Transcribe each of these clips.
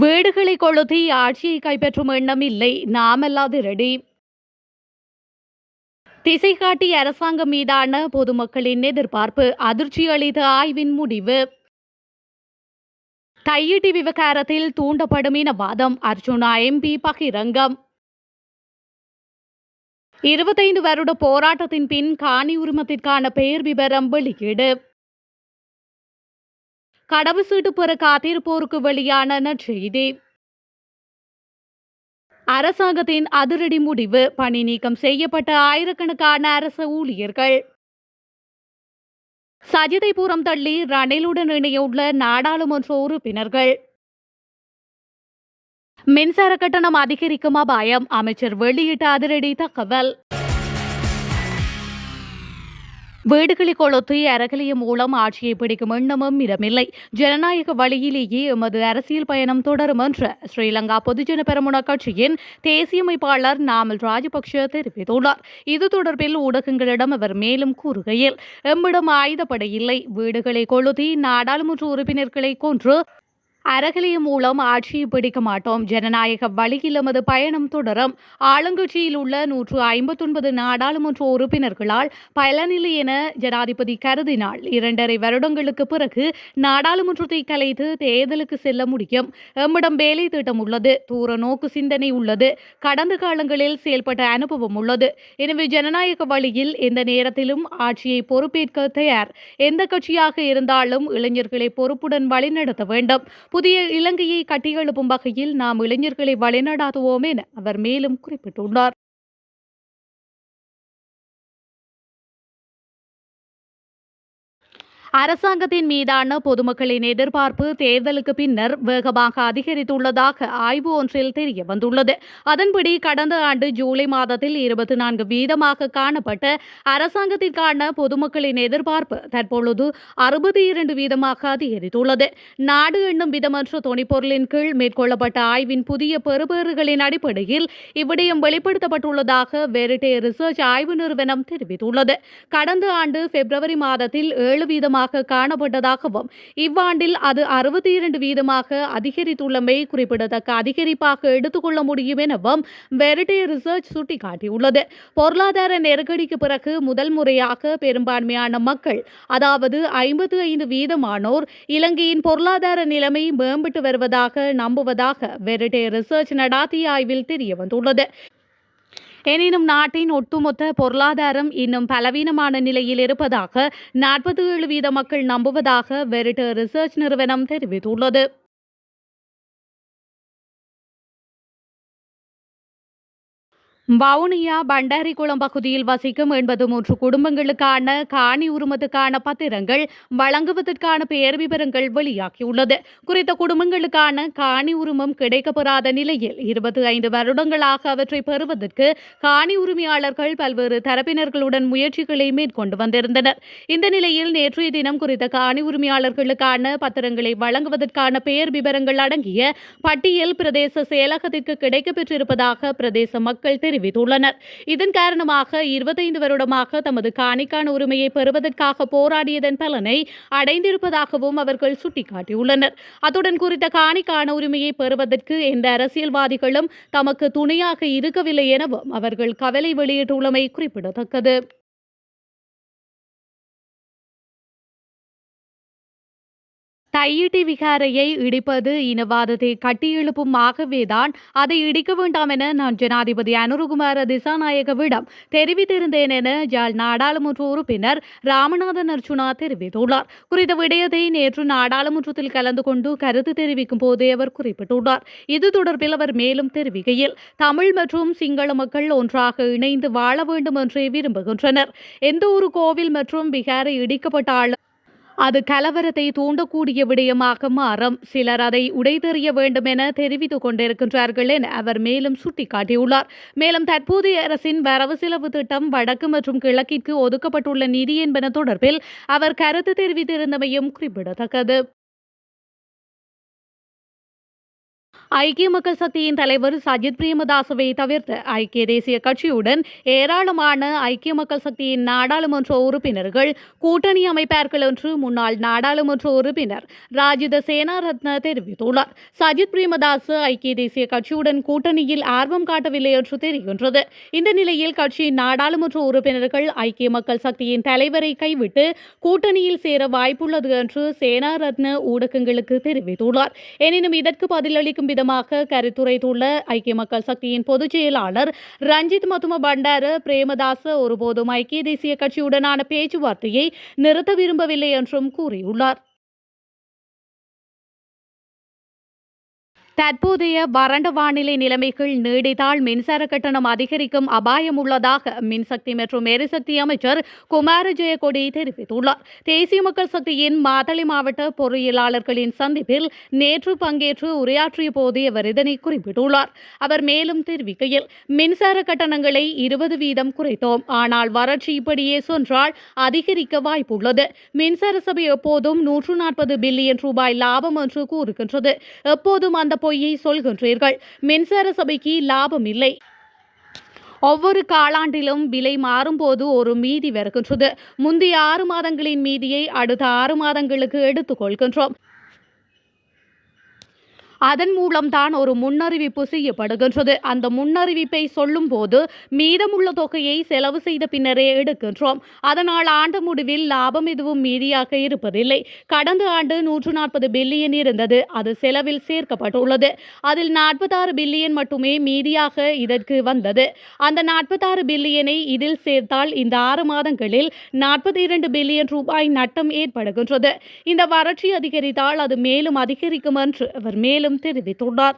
வீடுகளை கொளுத்தி ஆட்சியை கைப்பற்றும் எண்ணம் இல்லை, நாமல்லாது ரெடி. திசை காட்டி அரசாங்கம் மீதான பொதுமக்களின் எதிர்பார்ப்பு, அதிர்ச்சி அளித்த ஆய்வின் முடிவு. தையிட்டி விவகாரத்தில் தூண்டப்படும் இனவாதம், அர்ஜுனா எம்பி பகிரங்கம். 25 வருட போராட்டத்தின் பின் காணி உரிமத்திற்கான பெயர் விவரம் வெளியீடு. கடவுச்சீட்டு பெற காத்திருப்போருக்கு வெளியான நற்செய்தி. அரசாங்கத்தின் அதிரடி முடிவு, பணி நீக்கம் செய்யப்பட்ட ஆயிரக்கணக்கான அரசு ஊழியர்கள். சஜிதை புறம் தள்ளி ரணிலுடன் இணையுள்ள நாடாளுமன்ற உறுப்பினர்கள். மின்சார கட்டணம் அதிகரிக்கும் அபாயம், அமைச்சர் வெளியிட்ட அதிரடி தகவல். வீடுகளை கொளுத்தி அறகலியம் மூலம் ஆட்சியை பிடிக்கும் எண்ணமும் இடமில்லை, ஜனநாயக வழியிலேயே எமது அரசியல் பயணம் தொடரும் என்று ஸ்ரீலங்கா பொதுஜன பெரமுன கட்சியின் தேசிய அமைப்பாளர் நாமல் ராஜபக்ஷ தெரிவித்துள்ளார். இது தொடர்பில் ஊடகங்களிடம் அவர் மேலும் கூறுகையில், எம்மிடம் ஆயுதப்படை இல்லை, வீடுகளை கொளுத்தி நாடாளுமன்ற உறுப்பினர்களை கொன்று அறகலியம் மூலம் ஆட்சியை பிடிக்க மாட்டோம், ஜனநாயக வழியில் எமது பயணம் தொடரும். ஆளுங்கட்சியில் உள்ள 159 நாடாளுமன்ற உறுப்பினர்களால் பலனில்லை என ஜனாதிபதி கருதினால் 2.5 வருடங்களுக்கு பிறகு நாடாளுமன்றத்தை கலைத்து தேர்தலுக்கு செல்ல முடியும். எம்மிடம் வேலை திட்டம் உள்ளது, தூர நோக்கு சிந்தனை உள்ளது, கடந்த காலங்களில் செயல்பட்ட அனுபவம் உள்ளது. எனவே ஜனநாயக வழியில் எந்த நேரத்திலும் ஆட்சியை பொறுப்பேற்க தயார். எந்த கட்சியாக இருந்தாலும் இளைஞர்களை பொறுப்புடன் வழிநடத்த வேண்டும். புதிய இலங்கையை கட்டியெழுப்பும் வகையில் நாம் இளைஞர்களை வழிநடாத்துவோம் என அவர் மேலும் குறிப்பிட்டுள்ளார். அரசாங்கத்தின் மீதான பொதுமக்களின் எதிர்பார்ப்பு தேர்தலுக்கு பின்னர் வேகமாக அதிகரித்துள்ளதாக ஆய்வு ஒன்றில் தெரிய வந்துள்ளது. அதன்படி கடந்த ஆண்டு ஜூலை மாதத்தில் 24 வீதமாக காணப்பட்ட அரசாங்கத்திற்கான பொதுமக்களின் எதிர்பார்ப்பு தற்பொழுது 62 வீதமாக அதிகரித்துள்ளது. நாடு எண்ணும் விதமற்ற துணைப்பொருளின் கீழ் மேற்கொள்ளப்பட்ட ஆய்வின் புதிய பெறுபேறுகளின் அடிப்படையில் இவ்விடயம் வெளிப்படுத்தப்பட்டுள்ளதாக வெரிட்டே ரிசர்ச் ஆய்வு நிறுவனம் தெரிவித்துள்ளது. கடந்த ஆண்டு பிப்ரவரி மாதத்தில் 7 வீதமாக காணப்பட்டதாகவும் இவ்வாண்டில் அது 62 வீதமாக அதிகரித்துள்ளமை குறிப்பிடத்தக்க அதிகரிப்பாக எடுத்துக்கொள்ள முடியும் எனவும் வெரிட்டே ரிசர்ச் சுட்டிக்காட்டியுள்ளது. பொருளாதார நெருக்கடிக்கு பிறகு முதல் முறையாக பெரும்பான்மையான மக்கள், அதாவது 55 வீதமானோர் இலங்கையின் பொருளாதார நிலைமை மேம்பட்டு வருவதாக நம்புவதாக வெரிட்டே ரிசர்ச் நடாத்திய ஆய்வில் தெரியவந்துள்ளது. எனினும் நாட்டின் ஒட்டுமொத்த பொருளாதாரம் இன்னும் பலவீனமான நிலையில் இருப்பதாக 47 வீத மக்கள் நம்புவதாக வெரிட்டே ரிசர்ச் நிறுவனம் தெரிவித்துள்ளது. வவுனியா பண்டாரிக்குளம் பகுதியில் வசிக்கும் 83 குடும்பங்களுக்கான காணி உரிமத்துக்கான பத்திரங்கள் வழங்குவதற்கான பெயர் விவரங்கள் வெளியாகியுள்ளது. குறித்த குடும்பங்களுக்கான காணி உரிமம் கிடைக்கப்பெறாத நிலையில் 25 வருடங்களாக அவற்றை பெறுவதற்கு காணி உரிமையாளர்கள் பல்வேறு தரப்பினர்களுடன் முயற்சிகளை மேற்கொண்டு வந்திருந்தனர். இந்த நிலையில் நேற்றைய தினம் குறித்த காணி உரிமையாளர்களுக்கான பத்திரங்களை வழங்குவதற்கான பெயர் விவரங்கள் அடங்கிய பட்டியல் பிரதேச செயலகத்திற்கு கிடைக்கப்பெற்றிருப்பதாக பிரதேச மக்கள் தெரிவித்துள்ளனர். இதன் காரணமாக 25 வருடமாக தமது காணிக்கான உரிமையை பெறுவதற்காக போராடியதன் பலனை அடைந்திருப்பதாகவும் அவர்கள் சுட்டிக்காட்டியுள்ளனர். அத்துடன் குறித்த காணிக்கான உரிமையை பெறுவதற்கு எந்த அரசியல்வாதிகளும் தமக்கு துணையாக இருக்கவில்லை எனவும் அவர்கள் கவலை வெளியிட்டுள்ளமை குறிப்பிடத்தக்கது. தையிட்டி விகாரையை இடிப்பது இனவாதத்தை கட்டியெழுப்பும், ஆகவேதான் அதை இடிக்க வேண்டாம் என நான் ஜனாதிபதி அனுரகுமார திசாநாயகவிடம் தெரிவித்திருந்தேன் என ஜாழ் நாடாளுமன்ற உறுப்பினர் ராமநாதன் அர்ச்சுனா தெரிவித்துள்ளார். குறித்த விடயத்தை நேற்று நாடாளுமன்றத்தில் கலந்து கொண்டு கருத்து தெரிவிக்கும் போதே அவர் குறிப்பிட்டுள்ளார். இது தொடர்பில் அவர் மேலும் தெரிவிக்கையில், தமிழ் மற்றும் சிங்கள மக்கள் ஒன்றாக இணைந்து வாழ வேண்டும் என்றே விரும்புகின்றனர். எந்த ஒரு கோவில் மற்றும் விகாரை இடிக்கப்பட்டாலும் அது கலவரத்தை தூண்டக்கூடிய விடயமாக மாறும். சிலர் அதை உடைத்தெறிய வேண்டும் என தெரிவித்துக் கொண்டிருக்கின்றார்கள் என அவர் மேலும் சுட்டிக்காட்டியுள்ளார். மேலும் தற்போதைய அரசின் வரவு செலவு திட்டம் வடக்கு மற்றும் கிழக்கிற்கு ஒதுக்கப்பட்டுள்ள நிதி என்பன தொடர்பில் அவர் கருத்து தெரிவித்திருந்தமையும் குறிப்பிடத்தக்கது. ஐக்கிய மக்கள் சக்தியின் தலைவர் சஜித் பிரேமதாசவை தவிர்த்து ஐக்கிய தேசிய கட்சியுடன் ஏராளமான ஐக்கிய மக்கள் சக்தியின் நாடாளுமன்ற உறுப்பினர்கள் கூட்டணி அமைப்பார்கள் என்று முன்னாள் நாடாளுமன்ற உறுப்பினர் ராஜித சேனாரத்ன தெரிவித்துள்ளார். சஜித் பிரேமதாஸ் ஐக்கிய தேசிய கட்சியுடன் கூட்டணியில் ஆர்வம் காட்டவில்லை என்று தெரிகின்றது. இந்த நிலையில் கட்சியின் நாடாளுமன்ற உறுப்பினர்கள் ஐக்கிய மக்கள் சக்தியின் தலைவரை கைவிட்டு கூட்டணியில் சேர வாய்ப்புள்ளது என்று சேனாரத்ன ஊடகங்களுக்கு தெரிவித்துள்ளார். எனினும் இதற்கு பதிலளிக்கும் விதமாக கருத்துரைத்துள்ள ஐக்கிய மக்கள் சக்தியின் பொதுச் செயலாளர் ரஞ்சித் மதும பண்டார பிரேமதாச ஒருபோதும் ஐக்கிய தேசிய கட்சியுடனான பேச்சுவார்த்தையை நிறுத்த விரும்பவில்லை என்றும் கூறியுள்ளார். தற்போதைய வறண்ட வானிலை நிலைமைகள் நீடித்தால் மின்சார கட்டணம் அதிகரிக்கும் அபாயம் உள்ளதாக மின்சக்தி மற்றும் எரிசக்தி அமைச்சர் குமார ஜெயக்கொடி தெரிவித்துள்ளார். தேசிய மக்கள் சக்தியின் மாத்தளை மாவட்ட பொறியியலாளர்களின் சந்திப்பில் நேற்று பங்கேற்று உரையாற்றிய போது அவர் இதனை குறிப்பிட்டுள்ளார். அவர் மேலும் தெரிவிக்கையில், மின்சார கட்டணங்களை 20% குறைத்தோம். ஆனால் வறட்சி இப்படியே சென்றால் அதிகரிக்க வாய்ப்புள்ளது. மின்சார சபை எப்போதும் 140 பில்லியன் ரூபாய் லாபம் என்று கூறுகின்றது. எப்போதும் அந்த பொய்யை சொல்கின்றீர்கள். மின்சார சபைக்கு லாபம் இல்லை. ஒவ்வொரு காலாண்டிலும் விலை மாறும்போது ஒரு மீதி வருகின்றது. முந்தைய 6 மாதங்களின் மீதியை அடுத்த 6 மாதங்களுக்கு எடுத்துக் கொள்கின்றோம். அதன் மூலம்தான் ஒரு முன்னறிவிப்பு செய்யப்படுகின்றது. அந்த முன்னறிவிப்பை சொல்லும் போது மீதமுள்ள தொகையை செலவு செய்த பின்னரே எடுக்கின்றோம். அதனால் ஆண்டு முடிவில் லாபம் எதுவும் மீதியாக இருப்பதில்லை. கடந்த ஆண்டு 140 பில்லியன் இருந்தது. அது செலவில் சேர்க்கப்பட்டுள்ளது. அதில் 46 பில்லியன் மட்டுமே மீதியாக இதற்கு வந்தது. அந்த 46 பில்லியனை இதில் சேர்த்தால் இந்த 6 மாதங்களில் 42 பில்லியன் ரூபாய் நட்டம் ஏற்படுகின்றது. இந்த வறட்சி அதிகரித்தால் அது மேலும் அதிகரிக்கும் என்று அவர் மேலும் தெரிவித்துள்ளார்.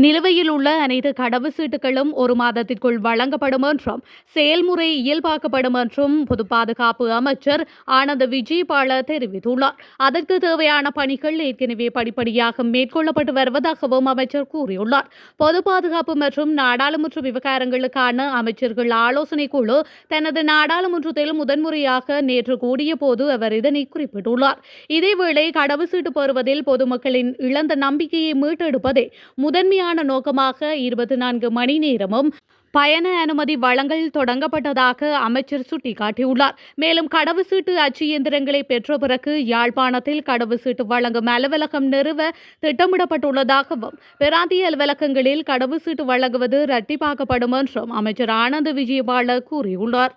நிலுவையில் உள்ள அனைத்து கடவுச்சீட்டுகளும் 1 மாதத்திற்குள் வழங்கப்படும் என்றும் செயல்முறை இயல்பாக்கப்படும் என்றும் பொது பாதுகாப்பு அமைச்சர் ஆனந்த் விஜயபால தெரிவித்துள்ளார். அதற்கு தேவையான பணிகள் ஏற்கனவே படிப்படியாக மேற்கொள்ளப்பட்டு வருவதாகவும் அமைச்சர் கூறியுள்ளார். பொது பாதுகாப்பு மற்றும் நாடாளுமன்ற விவகாரங்களுக்கான அமைச்சர்கள் ஆலோசனை குழு தனது நாடாளுமன்றத்தில் முதன்முறையாக நேற்று கூடிய போது அவர் இதனை குறிப்பிட்டுள்ளார். இதேவேளை கடவுச்சீட்டு பெறுவதில் பொதுமக்களின் இழந்த நம்பிக்கையை மீட்டெடுப்பதே முதன்மையான நோக்கமாக 24 மணி நேரமும் பயண அனுமதி வழங்கல் தொடங்கப்பட்டதாக அமைச்சர் சுட்டிக்காட்டியுள்ளார். மேலும் கடவுச்சீட்டு அச்சு இயந்திரங்களை பெற்ற பிறகு யாழ்ப்பாணத்தில் கடவுச்சீட்டு வழங்கும் அலுவலகம் நிறுவ திட்டமிடப்பட்டுள்ளதாகவும் பிராந்திய அலுவலகங்களில் கடவுச்சீட்டு வழங்குவது இரட்டிப்பாக்கப்படும் என்றும் அமைச்சர் ஆனந்த் விஜயபால கூறியுள்ளார்.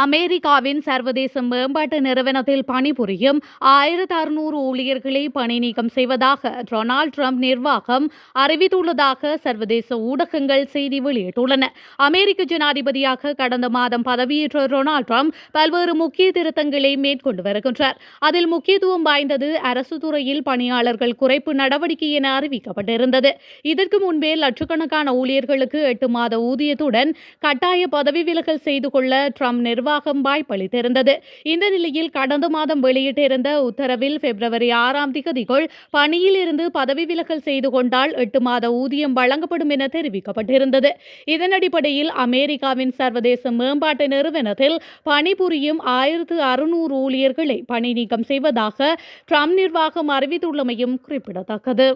அமெரிக்காவின் சர்வதேச மேம்பாட்டு நிறுவனத்தில் பணிபுரியும் 1600 ஊழியர்களை பணி நீக்கம் செய்வதாக டொனால்ட் ட்ரம்ப் நிர்வாகம் அறிவித்துள்ளதாக சர்வதேச ஊடகங்கள் செய்தி வெளியிட்டுள்ளன. அமெரிக்க ஜனாதிபதியாக கடந்த மாதம் பதவியேற்ற டொனால்ட் ட்ரம்ப் பல்வேறு முக்கிய திருத்தங்களை மேற்கொண்டு வருகின்றார். அதில் முக்கியத்துவம் வாய்ந்தது அரசு துறையில் பணியாளர்கள் குறைப்பு நடவடிக்கை என அறிவிக்கப்பட்டிருந்தது. இதற்கு முன்பே லட்சக்கணக்கான ஊழியர்களுக்கு 8 மாத ஊதியத்துடன் கட்டாய பதவி விலகல் செய்து கொள்ள ட்ரம்ப் நிர்வாகம் வாய்ப்பளித்திருந்தது. இந்த நிலையில் கடந்த மாதம் வெளியிட்டிருந்த உத்தரவில் பிப்ரவரி 6ஆம் தேதிக்குள் பணியில் இருந்து பதவி விலகல் செய்து கொண்டால் 8 மாத ஊதியம் வழங்கப்படும் என தெரிவிக்கப்பட்டிருந்தது. இதன் அடிப்படையில் அமெரிக்காவின் சர்வதேச மேம்பாட்டு நிறுவனத்தில் பணிபுரியும் 1600 ஊழியர்களை பணி நீக்கம் செய்வதாக ட்ரம்ப் நிர்வாகம் அறிவித்துள்ளமையும் குறிப்பிடத்தக்கது.